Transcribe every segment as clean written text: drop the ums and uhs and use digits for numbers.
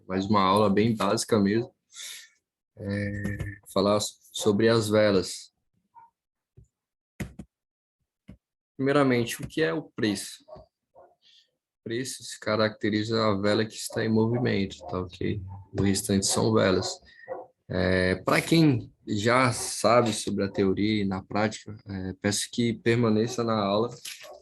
mais uma aula bem básica mesmo. Falar sobre as velas. Primeiramente, o que é o preço? O preço se caracteriza a vela que está em movimento, tá ok? O restante são velas. Para quem já sabe sobre a teoria e na prática, peço que permaneça na aula,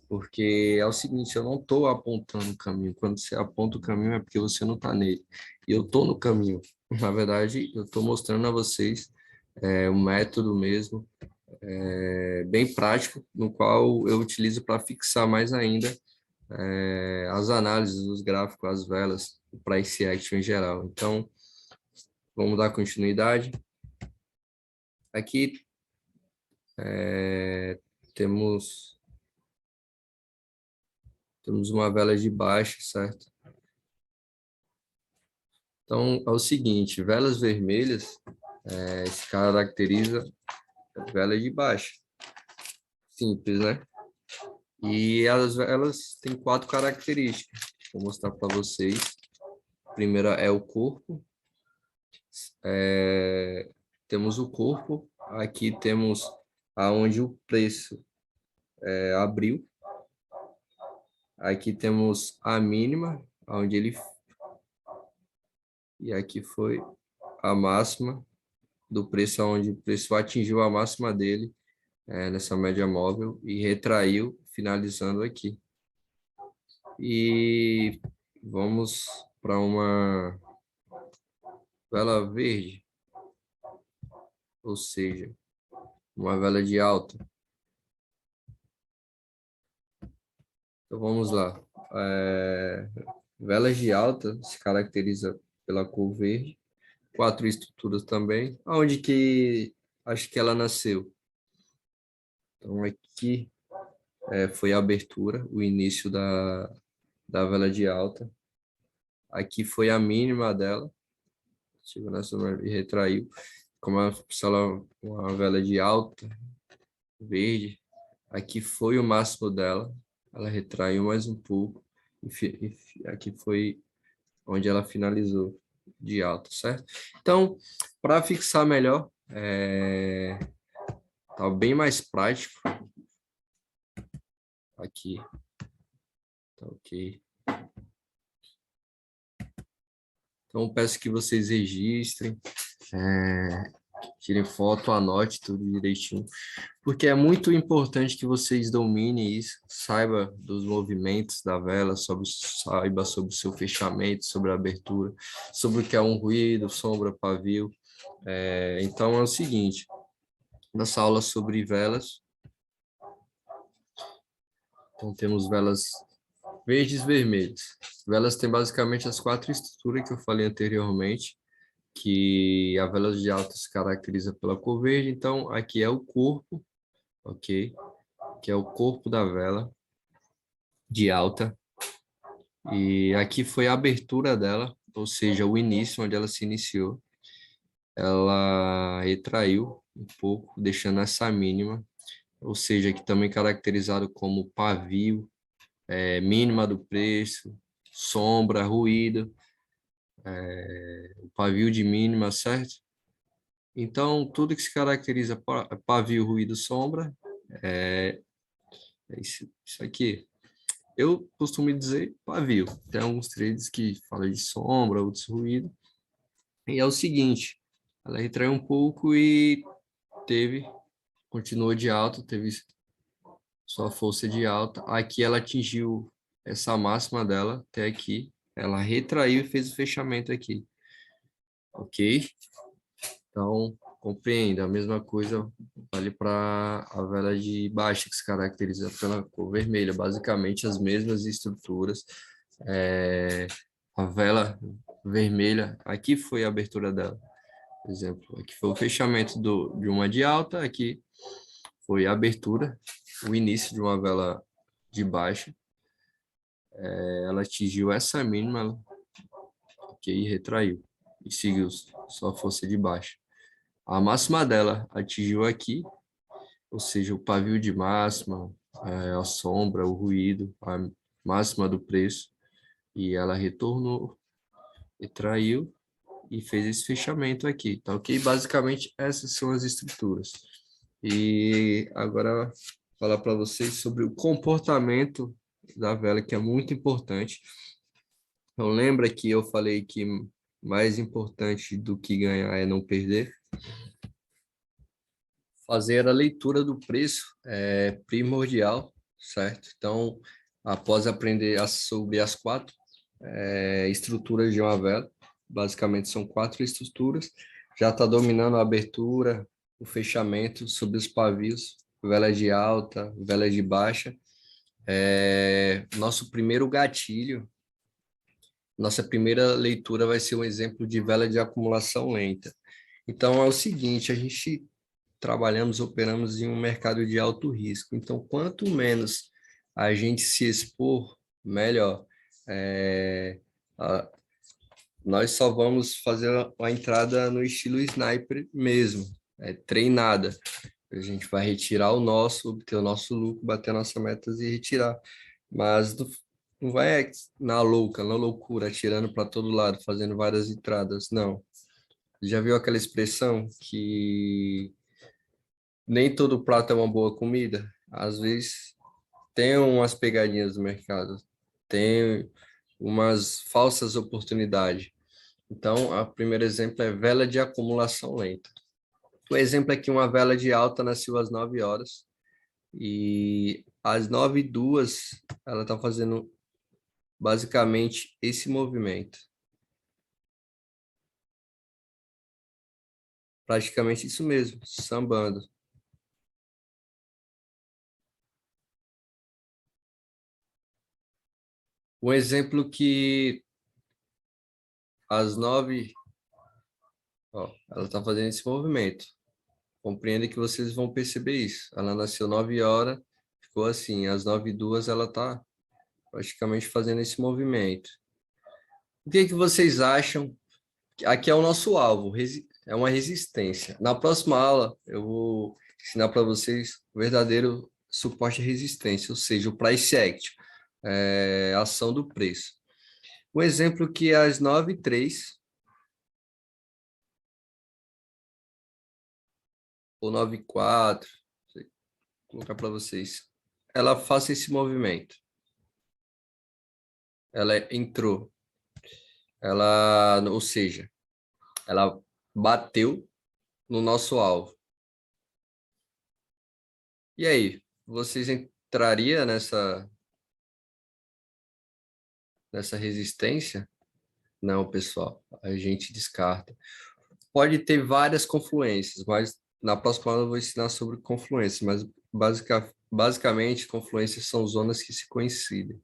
porque é o seguinte, eu não estou apontando o caminho. Quando você aponta o caminho é porque você não está nele. E eu estou no caminho. Na verdade, eu estou mostrando a vocês o método mesmo, bem prático, no qual eu utilizo para fixar mais ainda as análises dos gráficos, as velas, o price action em geral. Então, vamos dar continuidade. Aqui temos uma vela de baixa, certo? Então, é o seguinte, velas vermelhas se caracteriza vela de baixa. Simples, né? E as velas têm 4 características. Vou mostrar para vocês. A primeira é o corpo. Temos o corpo. Aqui temos aonde o preço abriu. Aqui temos a mínima, onde ele... E aqui foi a máxima do preço, onde o preço atingiu a máxima dele nessa média móvel e retraiu, finalizando aqui. E vamos para uma vela verde, ou seja, uma vela de alta. Então vamos lá. Velas de alta se caracteriza pela cor verde, 4 estruturas também. Aonde que acho que ela nasceu? Então aqui foi a abertura, o início da vela de alta. Aqui foi a mínima dela, chegou nessa e retraiu. Como uma vela de alta, verde, aqui foi o máximo dela, ela retraiu mais um pouco, e aqui foi onde ela finalizou de alta, certo? Então, para fixar melhor, tá bem mais prático. Aqui, tá ok. Então, peço que vocês registrem, tirem foto, anote tudo direitinho, porque é muito importante que vocês dominem isso, saiba dos movimentos da vela, saiba sobre o seu fechamento, sobre a abertura, sobre o que é um ruído, sombra, pavio. Então, é o seguinte, nessa aula sobre velas, então temos velas verdes e vermelhas. Velas têm basicamente as 4 estruturas que eu falei anteriormente, que a vela de alta se caracteriza pela cor verde, então aqui é o corpo, ok? Que é o corpo da vela de alta, e aqui foi a abertura dela, ou seja, o início, onde ela se iniciou. Ela retraiu um pouco, deixando essa mínima, ou seja, aqui também caracterizado como pavio, mínima do preço, sombra, ruído, o pavio de mínima, certo? Então, tudo que se caracteriza pavio, ruído, sombra, é isso aqui. Eu costumo dizer pavio. Tem alguns trades que falam de sombra, outros ruído. E é o seguinte, ela retraiu um pouco e continuou de alta, teve sua força de alta. Aqui ela atingiu essa máxima dela até aqui. Ela retraiu e fez o fechamento aqui. Ok? Então, compreenda. A mesma coisa vale para a vela de baixa, que se caracteriza pela cor vermelha. Basicamente, as mesmas estruturas. A vela vermelha, aqui foi a abertura dela. Por exemplo, aqui foi o fechamento de uma de alta, aqui foi a abertura, o início de uma vela de baixa. Ela atingiu essa mínima, ok, retraiu e seguiu sua força de baixa. A máxima dela atingiu aqui, ou seja, o pavio de máxima, a sombra, o ruído, a máxima do preço, e ela retornou retraiu e fez esse fechamento aqui, tá ok? Basicamente, essas são as estruturas. E agora, falar para vocês sobre o comportamento da vela, que é muito importante. Então, lembra que eu falei que mais importante do que ganhar é não perder? Fazer a leitura do preço é primordial, certo? Então, após aprender sobre as quatro estruturas de uma vela, basicamente são quatro estruturas, já está dominando a abertura, o fechamento sobre os pavios, vela de alta, vela de baixa. Nosso primeiro gatilho, nossa primeira leitura vai ser um exemplo de vela de acumulação lenta. Então, é o seguinte, a gente trabalhamos, operamos em um mercado de alto risco. Então, quanto menos a gente se expor, melhor. É, a, nós só vamos fazer a entrada no estilo sniper mesmo, treinada. A gente vai retirar o nosso, obter o nosso lucro, bater nossas metas e retirar. Mas não vai na louca, na loucura, atirando para todo lado, fazendo várias entradas, não. Já viu aquela expressão que nem todo prato é uma boa comida? Às vezes tem umas pegadinhas no mercado, tem umas falsas oportunidades. Então, o primeiro exemplo é vela de acumulação lenta. O exemplo é que uma vela de alta nasceu às 9 horas e às 9h02 ela está fazendo basicamente esse movimento. Praticamente isso mesmo, sambando. Um exemplo que às 9, ó, ela está fazendo esse movimento. Compreenda que vocês vão perceber isso. Ela nasceu 9 horas, ficou assim. Às 9h02 ela está praticamente fazendo esse movimento. O que que vocês acham? Aqui é o nosso alvo, é uma resistência. Na próxima aula, eu vou ensinar para vocês o verdadeiro suporte à resistência, ou seja, o price action, a ação do preço. Um exemplo que às 9h03 ou 9h04, vou colocar para vocês, ela faça esse movimento. Ela entrou, ou seja, ela bateu no nosso alvo. E aí, vocês entrariam nessa resistência? Não, pessoal, a gente descarta. Pode ter várias confluências, mas na próxima aula eu vou ensinar sobre confluências, mas basicamente confluências são zonas que se coincidem.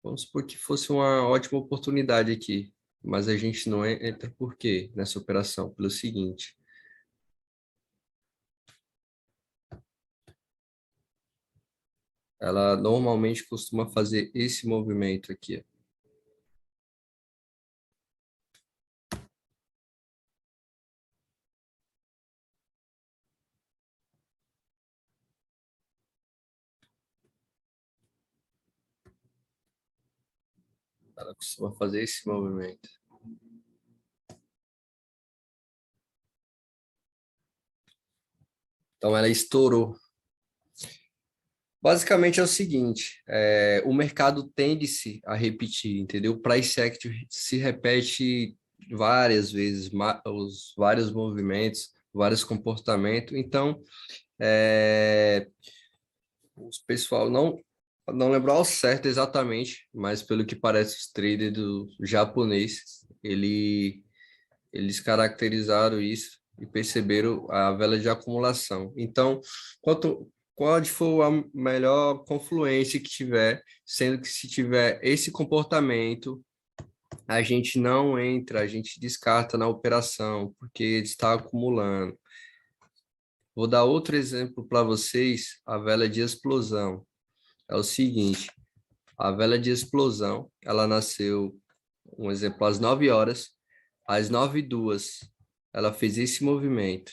Vamos supor que fosse uma ótima oportunidade aqui, mas a gente não entra por quê nessa operação? Pelo seguinte, ela normalmente costuma fazer esse movimento aqui. Ela costuma fazer esse movimento. Então, ela estourou. Basicamente é o seguinte, o mercado tende-se a repetir, entendeu? O price action se repete várias vezes, os vários movimentos, vários comportamentos. Então, os pessoal não lembro ao certo exatamente, mas pelo que parece os traders do japonês, eles caracterizaram isso e perceberam a vela de acumulação. Então, qual for a melhor confluência que tiver, sendo que se tiver esse comportamento, a gente não entra, a gente descarta na operação, porque está acumulando. Vou dar outro exemplo para vocês, a vela de explosão. É o seguinte, a vela de explosão, ela nasceu, um exemplo, às 9 horas, às 9h02, ela fez esse movimento,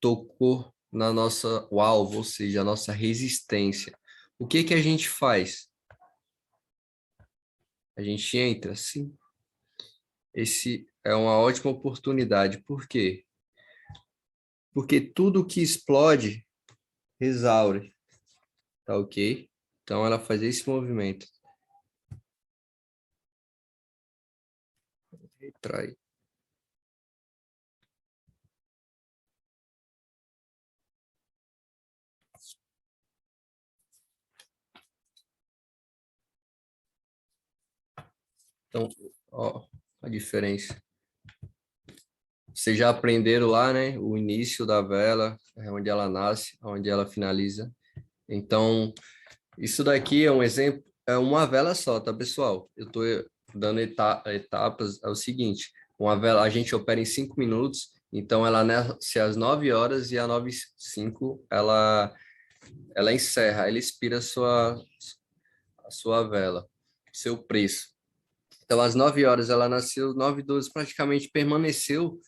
tocou na nossa o alvo, ou seja, a nossa resistência. O que que a gente faz? A gente entra, sim. Esse é uma ótima oportunidade. Por quê? Porque tudo que explode, exaure, tá ok? Então, ela faz esse movimento. Retrai. Então, ó, a diferença. Vocês já aprenderam lá, né? O início da vela, onde ela nasce, onde ela finaliza. Então, isso daqui é um exemplo, é uma vela só, tá, pessoal? Eu estou dando etapas, é o seguinte, uma vela, a gente opera em 5 minutos, então ela nasce às 9 horas e às 9h05 ela encerra, ela expira a sua vela, seu preço. Então, às 9 horas ela nasceu, 9h12 praticamente permaneceu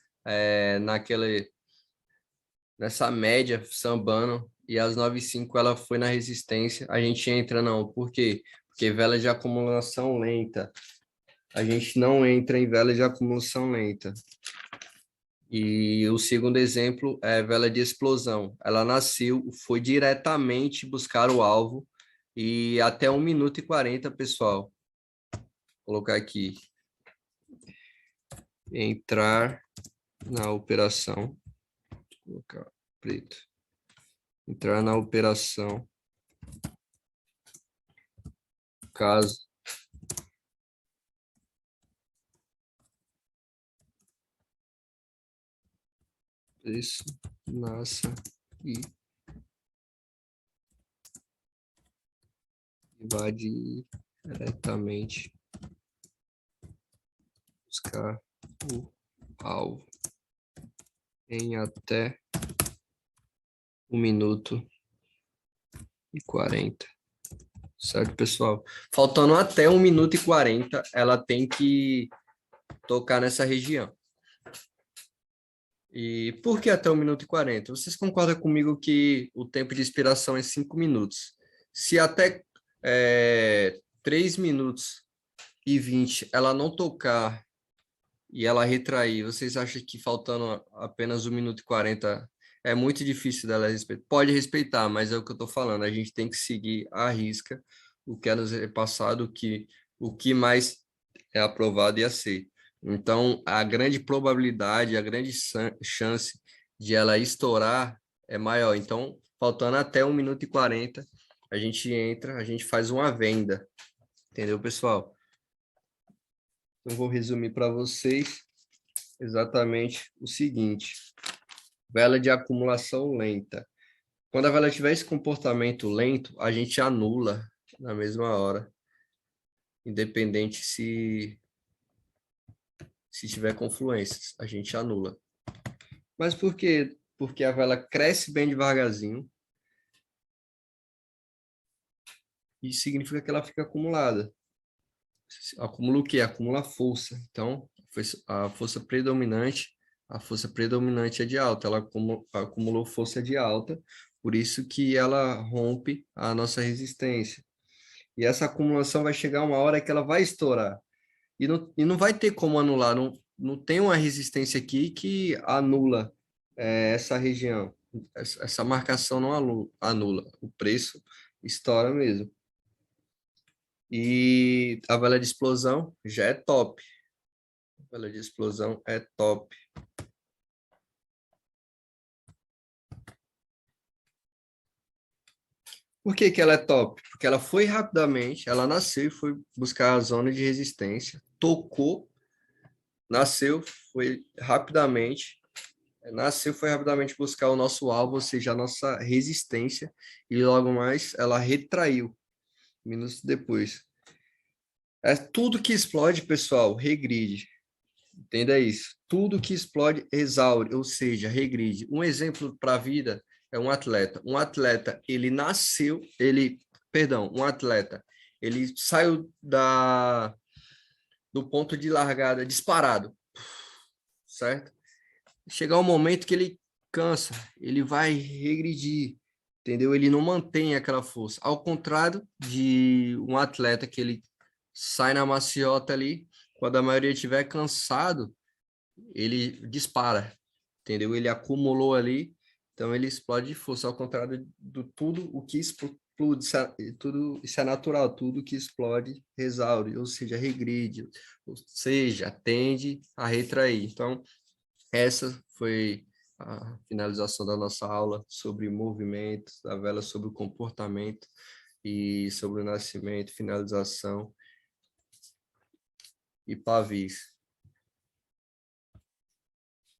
nessa média, sambando, e às 9h05 ela foi na resistência. A gente entra, não. Por quê? Porque vela de acumulação lenta. A gente não entra em vela de acumulação lenta. E o segundo exemplo é vela de explosão. Ela nasceu, foi diretamente buscar o alvo, e até 1 minuto e 40, pessoal. Vou colocar aqui. Entrar na operação. Vou colocar preto. Entrar na operação. Caso isso nasça e vá diretamente buscar o alvo em até 1 minuto e 40. Certo, pessoal? Faltando até 1 minuto e 40, ela tem que tocar nessa região. E por que até 1 minuto e 40? Vocês concordam comigo que o tempo de expiração é 5 minutos? Se até 3 minutos e 20 ela não tocar e ela retrair, vocês acham que faltando apenas 1 minuto e 40 é muito difícil dela respeitar? Pode respeitar, mas é o que eu estou falando, a gente tem que seguir à risca o que é nos passado, o que mais é aprovado e aceito. Então, a grande probabilidade, a grande chance de ela estourar é maior. Então, faltando até 1 minuto e 40, a gente entra, a gente faz uma venda. Entendeu, pessoal? Eu vou resumir para vocês exatamente o seguinte: vela de acumulação lenta. Quando a vela tiver esse comportamento lento, a gente anula na mesma hora, independente se tiver confluências, a gente anula. Mas por quê? Porque a vela cresce bem devagarzinho, e significa que ela fica acumulada. Acumula o quê? Acumula força. Então, a força predominante é de alta, ela acumulou força de alta, por isso que ela rompe a nossa resistência. E essa acumulação vai chegar uma hora que ela vai estourar. E não vai ter como anular, não tem uma resistência aqui que anula essa região. Essa marcação não anula. O preço estoura mesmo. E a vela de explosão já é top. A vela de explosão é top. Por que que ela é top? Porque ela foi rapidamente, ela nasceu e foi buscar a zona de resistência, tocou, nasceu, foi rapidamente buscar o nosso alvo, ou seja, a nossa resistência, e logo mais ela retraiu, minutos depois. É tudo que explode, pessoal, regride. Entenda isso. Tudo que explode exaure, ou seja, regride. Um exemplo para a vida é um atleta. Um atleta, um atleta, ele saiu do ponto de largada disparado, certo? Chegar um momento que ele cansa, ele vai regredir, entendeu? Ele não mantém aquela força. Ao contrário de um atleta que ele sai na maciota ali, quando a maioria estiver cansado, ele dispara, entendeu? Ele acumulou ali, então ele explode de força, ao contrário do tudo o que explode, tudo isso é natural, tudo que explode resaure, ou seja, regride, ou seja, tende a retrair. Então, essa foi a finalização da nossa aula sobre movimentos, da vela sobre o comportamento e sobre o nascimento, finalização e pavis.